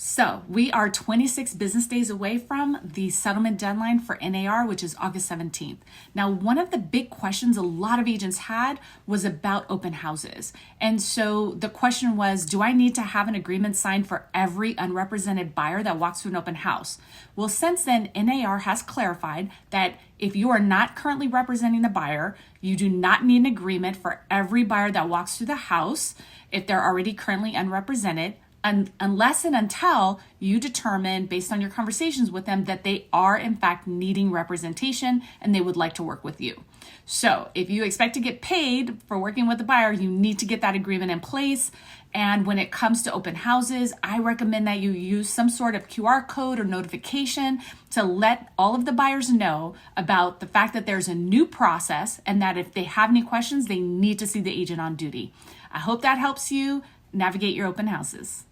So we are 26 business days away from the settlement deadline for NAR, which is August 17th. Now, one of the big questions a lot of agents had was about open houses. And so the question was, do I need to have an agreement signed for every unrepresented buyer that walks through an open house? Well, since then, NAR has clarified that if you are not currently representing the buyer, you do not need an agreement for every buyer that walks through the house if they're already currently unrepresented, unless and until you determine based on your conversations with them that they are in fact needing representation and they would like to work with you. So if you expect to get paid for working with the buyer, you need to get that agreement in place. And when it comes to open houses, I recommend that you use some sort of QR code or notification to let all of the buyers know about the fact that there's a new process and that if they have any questions, they need to see the agent on duty. I hope that helps you navigate your open houses.